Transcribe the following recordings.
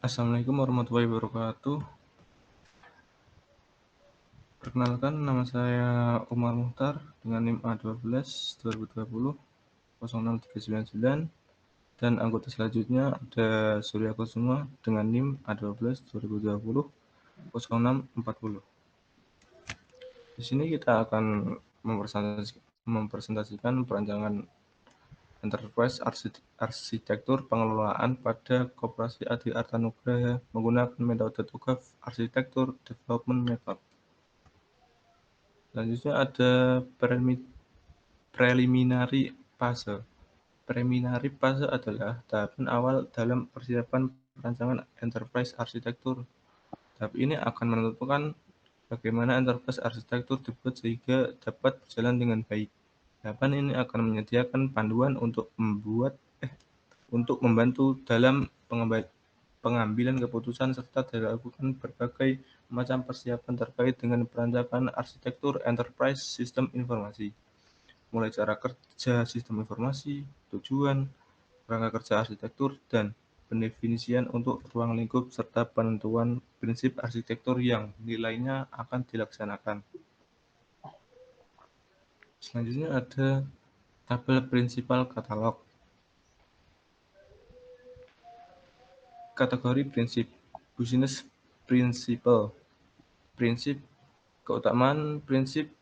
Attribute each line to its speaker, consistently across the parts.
Speaker 1: Assalamualaikum warahmatullahi wabarakatuh. Perkenalkan, nama saya Umar Muhtar dengan NIM A12 2020 06399 dan anggota selanjutnya ada Surya Kusuma dengan NIM A12 2020 0640. Di sini kita akan mempresentasikan perancangan enterprise arsitektur pengelolaan pada Koperasi Adi Arta Nugraha menggunakan metode TOGAF Arsitektur Development Method. Selanjutnya ada preliminary fase. Preliminary fase adalah tahapan awal dalam persiapan perancangan enterprise arsitektur. Tahap ini akan menentukan bagaimana enterprise arsitektur dibuat sehingga dapat berjalan dengan baik. Tahapan ini akan menyediakan panduan untuk membantu dalam pengambilan keputusan serta dilakukan berbagai macam persiapan terkait dengan perancangan arsitektur enterprise sistem informasi, mulai cara kerja sistem informasi, tujuan, kerangka kerja arsitektur, dan pendefinisian untuk ruang lingkup serta penentuan prinsip arsitektur yang nilainya akan dilaksanakan. Selanjutnya ada tabel prinsipal katalog. Kategori prinsip business principle. Prinsip keutamaan prinsip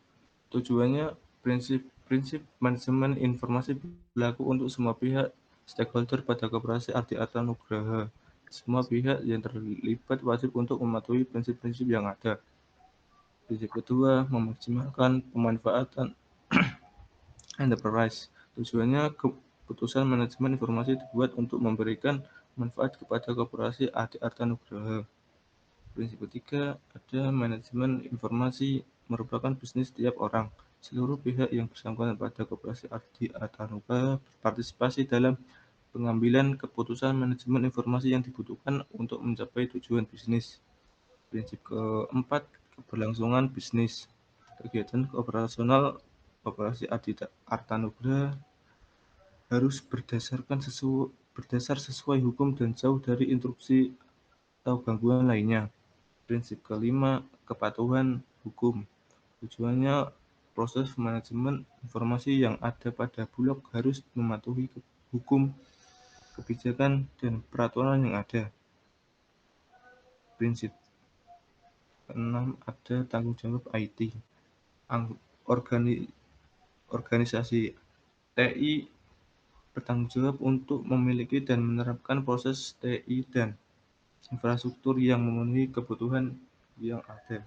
Speaker 1: tujuannya prinsip manajemen informasi berlaku untuk semua pihak stakeholder pada Koperasi Adi Arta Nugraha. Semua pihak yang terlibat wajib untuk mematuhi prinsip-prinsip yang ada. Prinsip kedua, memaksimalkan pemanfaatan enterprise. Tujuannya keputusan manajemen informasi dibuat untuk memberikan manfaat kepada Koperasi Adi Arta Nugraha. Prinsip ketiga, ada manajemen informasi merupakan bisnis setiap orang. Seluruh pihak yang bersangkutan pada Koperasi Adi Arta Nugraha berpartisipasi dalam pengambilan keputusan manajemen informasi yang dibutuhkan untuk mencapai tujuan bisnis. Prinsip keempat, keberlangsungan bisnis. Kegiatan operasional Koperasi Adi Arta Nugraha harus berdasar sesuai hukum dan jauh dari interupsi atau gangguan lainnya. Prinsip kelima, kepatuhan hukum. Tujuannya, proses manajemen informasi yang ada pada Bulog harus mematuhi hukum, kebijakan, dan peraturan yang ada. Prinsip keenam, ada tanggung jawab IT. Organisasi TI bertanggung jawab untuk memiliki dan menerapkan proses TI dan infrastruktur yang memenuhi kebutuhan yang ada.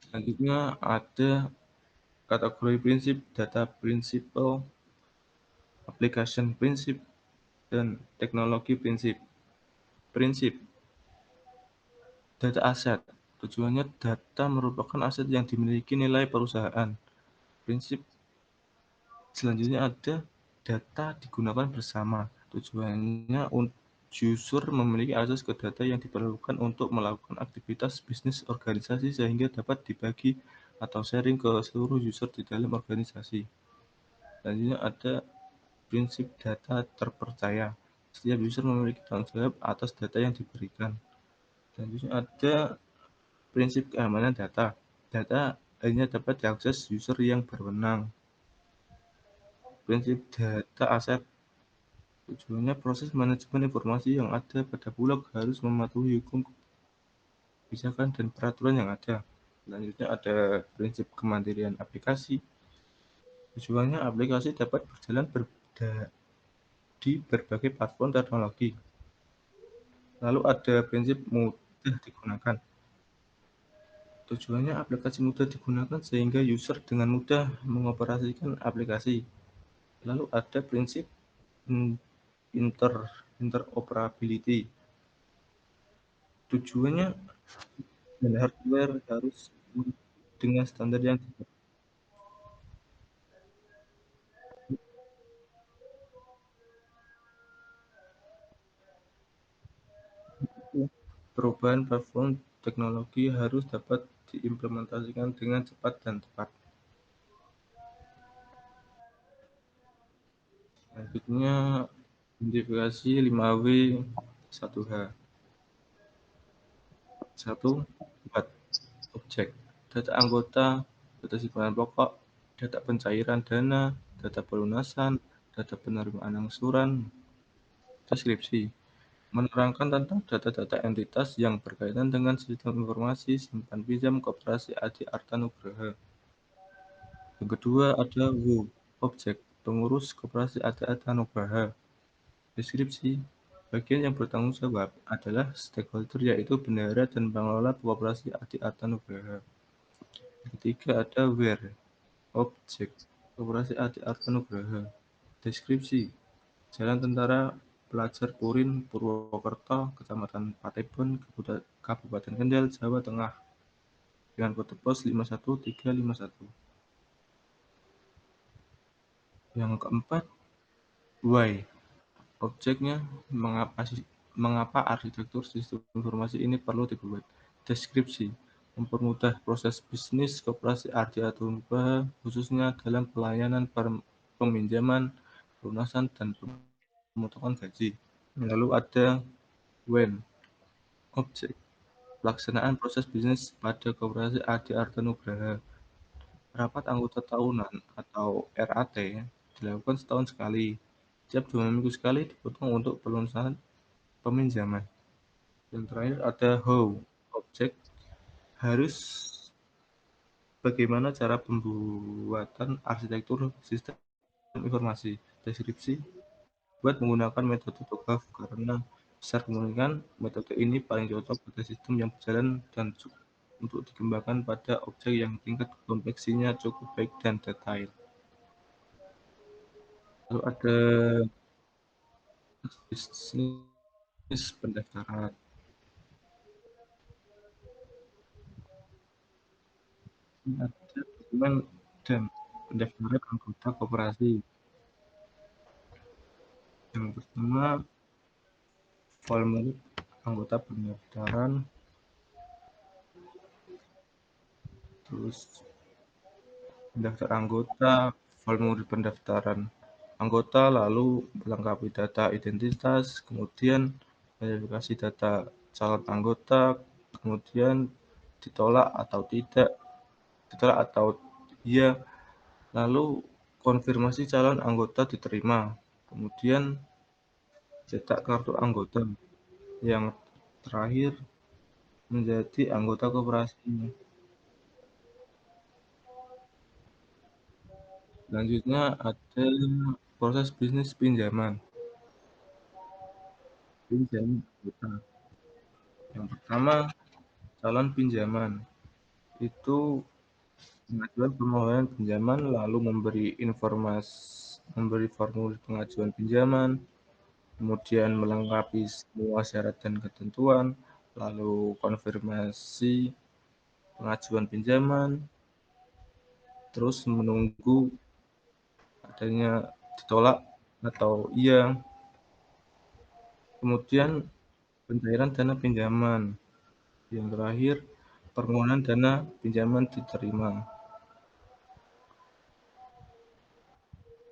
Speaker 1: Selanjutnya ada kategori prinsip, data principle, application prinsip, dan teknologi prinsip. Prinsip data aset. Tujuannya data merupakan aset yang dimiliki nilai perusahaan. Prinsip selanjutnya ada data digunakan bersama. Tujuannya user memiliki akses ke data yang diperlukan untuk melakukan aktivitas bisnis organisasi sehingga dapat dibagi atau sharing ke seluruh user di dalam organisasi. Selanjutnya ada prinsip data terpercaya. Setiap user memiliki tanggung jawab atas data yang diberikan. Selanjutnya ada prinsip keamanan data. Data hanya dapat diakses user yang berwenang. Prinsip data aset. Tujuannya proses manajemen informasi yang ada pada Bulog harus mematuhi hukum, kebijakan, dan peraturan yang ada. Selanjutnya ada prinsip kemandirian aplikasi. Tujuannya aplikasi dapat berjalan di berbagai platform teknologi. Lalu ada prinsip mudah digunakan. Tujuannya aplikasi mudah digunakan sehingga user dengan mudah mengoperasikan aplikasi. Lalu ada prinsip interoperability. Tujuannya dan hardware harus dengan standar yang dibutuhkan. Perubahan platform teknologi harus dapat diimplementasikan dengan cepat dan tepat. Selanjutnya Identifikasi 5W 1H. 1. Buat objek. Data anggota, data simpanan pokok, data pencairan dana, data pelunasan, data penerimaan angsuran. Deskripsi. Menerangkan tentang data-data entitas yang berkaitan dengan sistem informasi simpan pinjam koperasi Adi Arta Nugraha. Yang kedua ada WO, objek, pengurus koperasi Adi Arta Nugraha. Deskripsi. Bagian yang bertanggung jawab adalah stakeholder yaitu bendahara dan pengelola koperasi Adi Arta Nugraha. Yang ketiga ada WHERE, objek, koperasi Adi Arta Nugraha. Deskripsi. Jalan Tentara Pelajar Purin, Purwokerto, Kecamatan Patebon, Kabupaten Kendal, Jawa Tengah, dengan kode pos 51351. Yang keempat, why. Objeknya, mengapa arsitektur sistem informasi ini perlu dibuat. Deskripsi. Mempermudah proses bisnis koperasi Ardi Nugraha, khususnya dalam pelayanan peminjaman, pelunasan, dan pemotongan gaji. Lalu ada when, objek, pelaksanaan proses bisnis pada koperasi Adi Arta Nugraha. Rapat anggota tahunan atau RAT dilakukan setahun sekali. Setiap 2 minggu sekali dipotong untuk pelunasan peminjaman. Yang terakhir ada how, objek, harus bagaimana cara pembuatan arsitektur sistem informasi. Deskripsi, buat menggunakan metode TOGAF karena besar kemungkinan metode ini paling cocok pada sistem yang berjalan dan cukup untuk dikembangkan pada objek yang tingkat kompleksitasnya cukup baik dan detail. Lalu ada bisnis pendaftaran. Ini ada dokumen dan pendaftaran anggota koperasi. Yang pertama, formulir anggota pendaftaran, terus pendaftar anggota, formulir pendaftaran anggota, lalu melengkapi data identitas, kemudian verifikasi data calon anggota, kemudian ditolak atau tidak, ditolak atau iya, lalu konfirmasi calon anggota diterima, kemudian cetak kartu anggota, yang terakhir menjadi anggota koperasi. Selanjutnya ada proses bisnis pinjaman. Pinjam anggota. Yang pertama, calon pinjaman. Itu mengajukan permohonan pinjaman lalu memberi formulir pengajuan pinjaman, kemudian melengkapi semua syarat dan ketentuan, lalu konfirmasi pengajuan pinjaman, terus menunggu adanya ditolak atau iya, kemudian pencairan dana pinjaman, yang terakhir permohonan dana pinjaman diterima.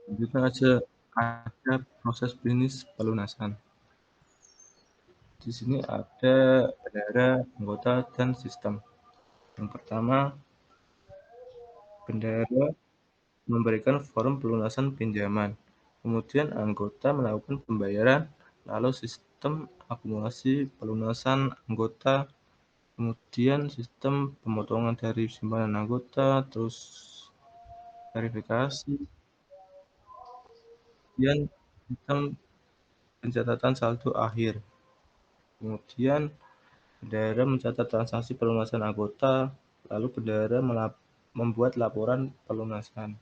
Speaker 1: Selanjutnya ada proses bisnis pelunasan. Di sini ada bendahara, anggota, dan sistem. Yang pertama, bendahara memberikan form pelunasan pinjaman. Kemudian anggota melakukan pembayaran, lalu sistem akumulasi pelunasan anggota, kemudian sistem pemotongan dari simpanan anggota, terus verifikasi, kemudian sistem pencatatan saldo akhir. Kemudian bendahara mencatat transaksi pelunasan anggota, lalu bendahara membuat laporan pelunasan.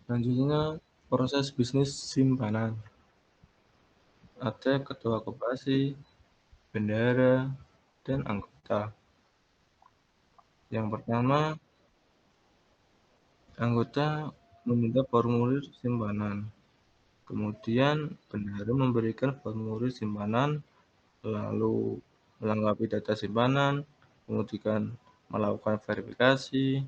Speaker 1: Selanjutnya, proses bisnis simpanan. Ada ketua koperasi, bendahara, dan anggota. Yang pertama, anggota meminta formulir simpanan. Kemudian, bendahara memberikan formulir simpanan, lalu melengkapi data simpanan, kemudian melakukan verifikasi,